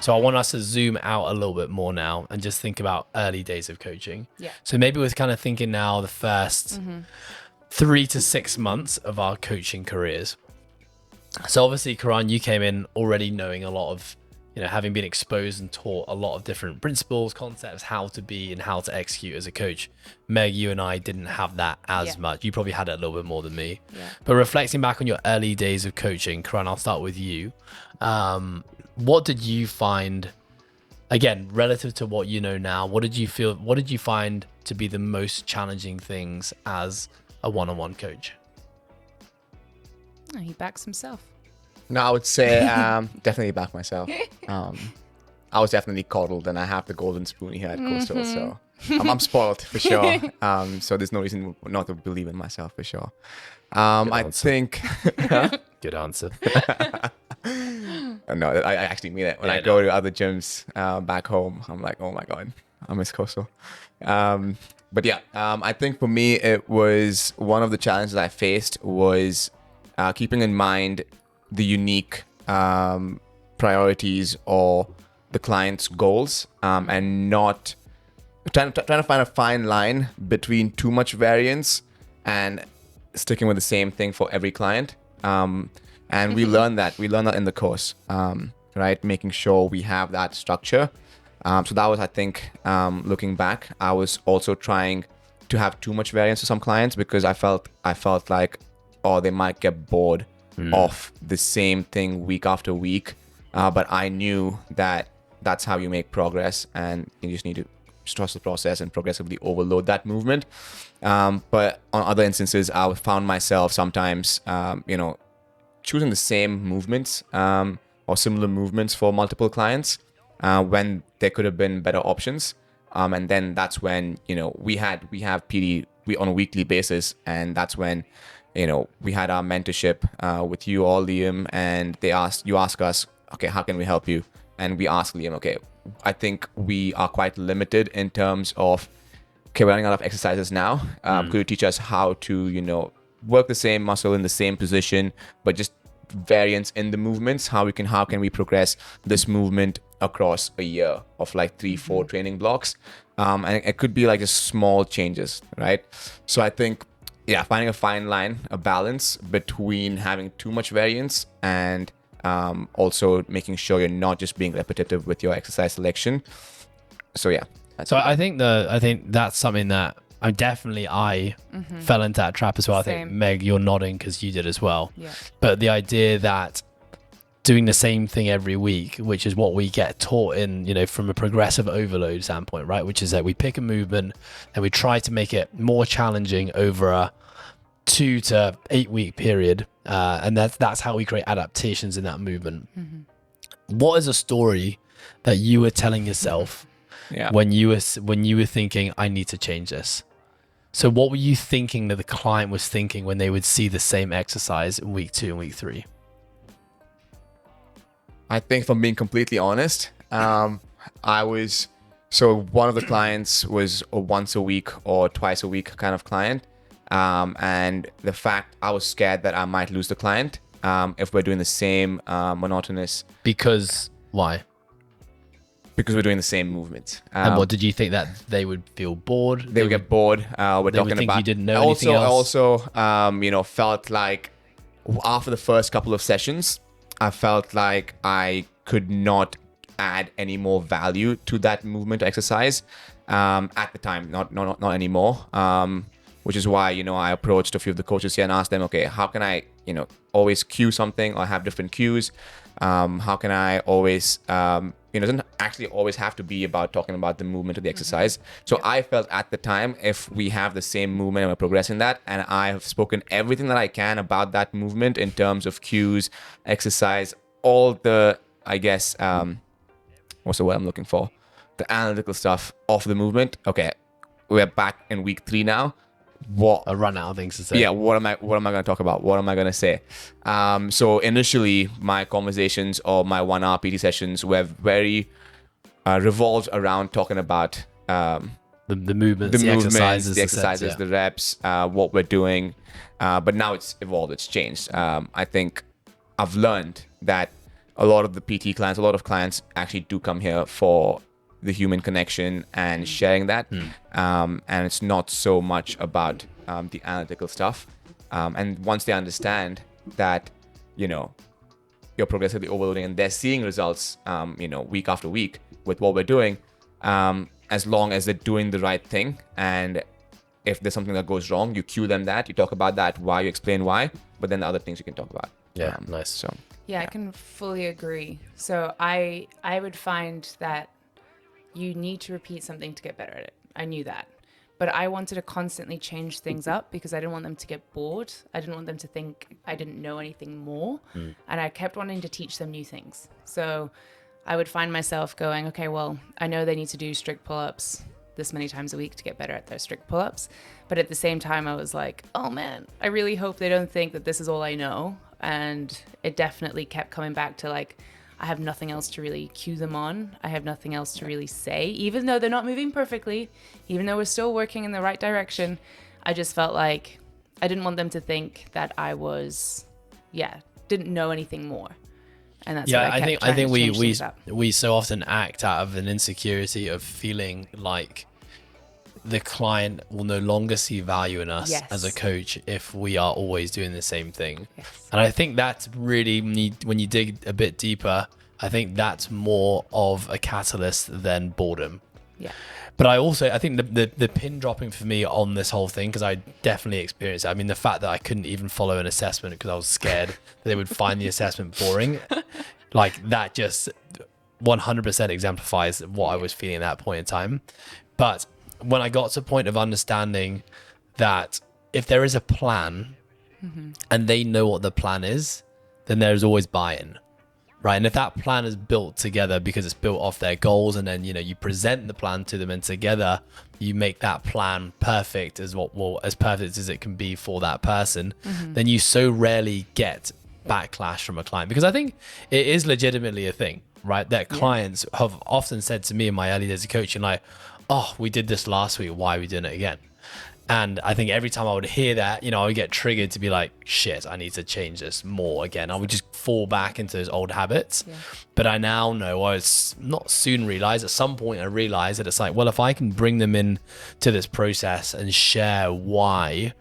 So I want us to zoom out a little bit more now and just think about early days of coaching. Yeah. So maybe we're kind of thinking now the first 3 to 6 months of our coaching careers. So obviously, Karan, you came in already knowing a lot of, having been exposed and taught a lot of different principles, concepts, how to be and how to execute as a coach. Meg, you and I didn't have that as much. You probably had it a little bit more than me. Yeah. But reflecting back on your early days of coaching, Karan, I'll start with you. What did you find, again, relative to what you know now, what did you find to be the most challenging things as a one-on-one coach? Oh, he backs himself. No, I would say definitely back myself. I was definitely coddled, and I have the golden spoon here at Coastal, so I'm spoiled for sure. So there's no reason not to believe in myself for sure. I think. Good answer. No, I actually mean it. When I go to other gyms back home, I'm like, oh my god, I miss Coastal. But yeah, I think for me, it was one of the challenges I faced was keeping in mind the unique priorities or the client's goals, and not trying to find a fine line between too much variance and sticking with the same thing for every client. And we learned that in the course, right? Making sure we have that structure. So that was, I think, looking back, I was also trying to have too much variance to some clients because I felt like, oh, they might get bored of the same thing week after week. But I knew that that's how you make progress, and you just need to trust the process and progressively overload that movement. But on other instances, I found myself sometimes, choosing the same movements or similar movements for multiple clients when there could have been better options. And then that's when, we have PD on a weekly basis, and that's when we had our mentorship with you all, Liam, and you ask us, okay, how can we help you? And we ask Liam, okay, I think we are quite limited in terms of, okay, we're running out of exercises now. Could you teach us how to, work the same muscle in the same position, but just variance in the movements? How can we progress this movement across a year of like 3-4 training blocks? And it could be like just small changes, right? So I think, finding a fine line, a balance between having too much variance and also making sure you're not just being repetitive with your exercise selection. So yeah. I think that's something that I fell into that trap as well. Same. I think, Meg, you're nodding because you did as well. Yeah. But the idea that doing the same thing every week, which is what we get taught in, from a progressive overload standpoint, right? Which is that we pick a movement and we try to make it more challenging over a 2 to 8 week period. And that's how we create adaptations in that movement. What is a story that you were telling yourself when you were thinking, I need to change this? So what were you thinking that the client was thinking when they would see the same exercise in week 2 and week 3? I think, if I'm being completely honest, one of the clients was a once a week or twice a week kind of client. And the fact I was scared that I might lose the client if we're doing the same monotonous. Because why? Because we're doing the same movements. And what did you think, that they would feel bored? They would get bored. We're they talking would think about. You didn't know anything else. Also, felt like after the first couple of sessions, I felt like I could not add any more value to that movement exercise at the time. Not anymore. Which is why, I approached a few of the coaches here and asked them, okay, how can I, always cue something or have different cues? How can I always, it doesn't actually always have to be about talking about the movement of the exercise. So I felt at the time, if we have the same movement and we're progressing that, and I have spoken everything that I can about that movement in terms of cues, exercise, all the, I guess, what's the word I'm looking for? The analytical stuff of the movement. Okay, we're back in week 3 now. A run out of things to say. Yeah, what am I going to talk about? What am I going to say? So initially, my conversations or my 1 hour PT sessions were very revolved around talking about the movements, the exercises, the reps, what we're doing. But now it's evolved, it's changed. I think I've learned that a lot of the PT clients, a lot of clients actually do come here for the human connection and sharing that. And it's not so much about the analytical stuff. And once they understand that, you're progressively overloading and they're seeing results, week after week with what we're doing, as long as they're doing the right thing. And if there's something that goes wrong, you cue them that, you talk about that, why, you explain why, but then the other things you can talk about. Yeah, nice. So Yeah, I can fully agree. So I would find that you need to repeat something to get better at it. I knew that. But I wanted to constantly change things up because I didn't want them to get bored. I didn't want them to think I didn't know anything more. And I kept wanting to teach them new things. So I would find myself going, okay, well, I know they need to do strict pull-ups this many times a week to get better at those strict pull-ups. But at the same time, I was like, oh man, I really hope they don't think that this is all I know. And it definitely kept coming back to like, I have nothing else to really cue them on. I have nothing else to really say, even though they're not moving perfectly, even though we're still working in the right direction. I just felt like I didn't want them to think that I was, didn't know anything more. And that's what I think we so often act out of an insecurity of feeling like the client will no longer see value in us as a coach if we are always doing the same thing. And I think that's really, when you dig a bit deeper, I think that's more of a catalyst than boredom. Yeah. But I think the pin dropping for me on this whole thing, because I definitely experienced it. I mean, the fact that I couldn't even follow an assessment because I was scared that they would find the assessment boring, like that just 100% exemplifies what I was feeling at that point in time. But when I got to a point of understanding that if there is a plan and they know what the plan is, then there's always buy-in, right? And if that plan is built together because it's built off their goals, and then, you present the plan to them and together you make that plan perfect as perfect as it can be for that person, then you so rarely get backlash from a client. Because I think it is legitimately a thing, right? That clients have often said to me in my early days of coaching, like, oh, we did this last week, why are we doing it again? And I think every time I would hear that, I would get triggered to be like, shit, I need to change this more again. I would just fall back into those old habits. But I now know, I was not soon realized, at some point I realized that it's like, well, if I can bring them in to this process and share why,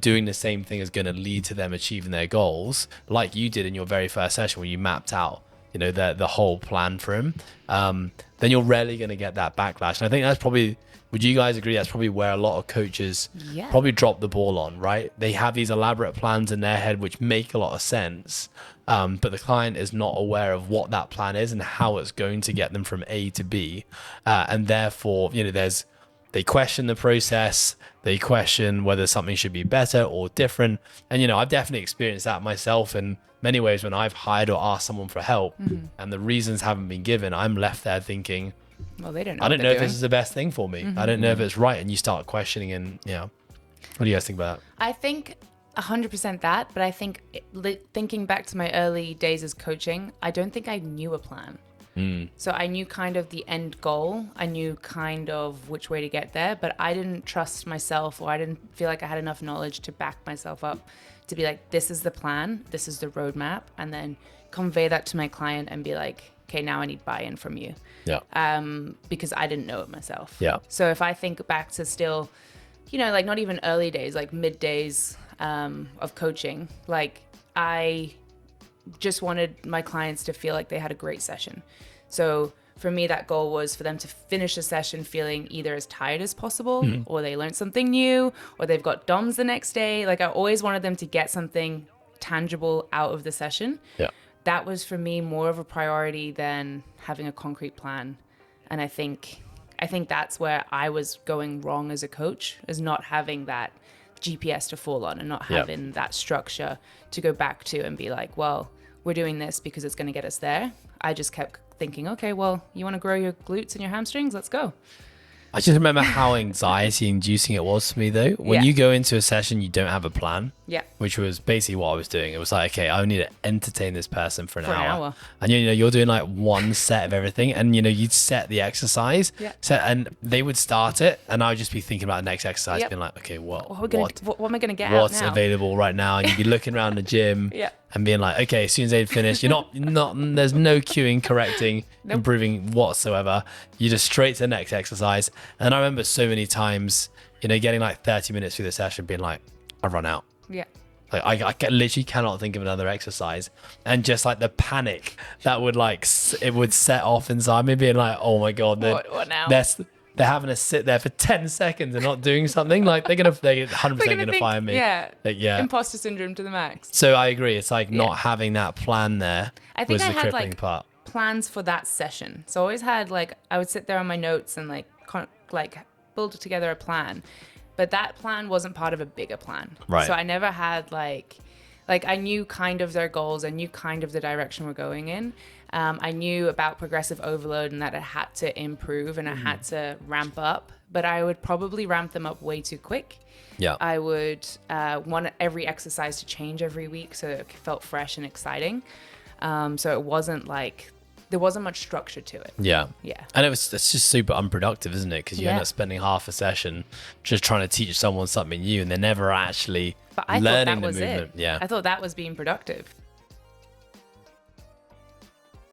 doing the same thing is going to lead to them achieving their goals, like you did in your very first session where you mapped out the whole plan for him, then you're rarely going to get that backlash. And I think that's probably, would you guys agree, that's probably where a lot of coaches probably drop the ball on, right? They have these elaborate plans in their head which make a lot of sense, but the client is not aware of what that plan is and how it's going to get them from A to B, and therefore they question the process, they question whether something should be better or different. And I've definitely experienced that myself in many ways when I've hired or asked someone for help and the reasons haven't been given. I'm left there thinking, well, they don't know. I don't know if this is the best thing for me. I don't know if it's right. And you start questioning, and what do you guys think about that? I think 100% that, but I think thinking back to my early days as coaching, I don't think I knew a plan. So I knew kind of the end goal. I knew kind of which way to get there, but I didn't trust myself, or I didn't feel like I had enough knowledge to back myself up to be like, this is the plan, this is the roadmap, and then convey that to my client and be like, okay, now I need buy-in from you. Because I didn't know it myself. So if I think back to still, like not even early days, like mid days of coaching, like I just wanted my clients to feel like they had a great session. So for me, that goal was for them to finish a session feeling either as tired as possible, or they learned something new, or they've got DOMs the next day. Like I always wanted them to get something tangible out of the session. That was for me more of a priority than having a concrete plan. And I think that's where I was going wrong as a coach, is not having that GPS to fall on and not having that structure to go back to and be like, well, we're doing this because it's going to get us there. I just kept thinking, okay, well, you want to grow your glutes and your hamstrings? Let's go. I just remember how anxiety inducing it was for me though. When you go into a session, you don't have a plan, which was basically what I was doing. It was like, okay, I need to entertain this person for an hour. And you're doing like one set of everything, and you'd set the exercise, and they would start it, and I would just be thinking about the next exercise, being like, okay, what am I going to get? What's available right now? And you'd be looking around the gym, and being like, okay, as soon as they'd finished, there's no cueing, correcting, improving whatsoever. You just straight to the next exercise. And I remember so many times, getting like 30 minutes through the session being like, I've run out. Yeah. Like I literally cannot think of another exercise, and just like the panic that would it would set off inside me, being like, oh my God, what now? They're having to sit there for 10 seconds and not doing something. Like they're 100% gonna fire me. Yeah. Like, yeah. Imposter syndrome to the max. So I agree. It's like not having that plan there I think was I the had crippling part. plans for that session. So I always had I would sit there on my notes and build together a plan. But that plan wasn't part of a bigger plan. Right. So I never had I knew kind of their goals. I knew kind of the direction we're going in. I knew about progressive overload and that I had to improve and I had to ramp up. But I would probably ramp them up way too quick. Yeah. I would want every exercise to change every week so it felt fresh and exciting. So it wasn't there wasn't much structure to it. Yeah. Yeah. And it's just super unproductive, isn't it? Because you end up spending half a session just trying to teach someone something new and they're never actually But I learning thought that was the movement. it. Yeah. I thought that was being productive.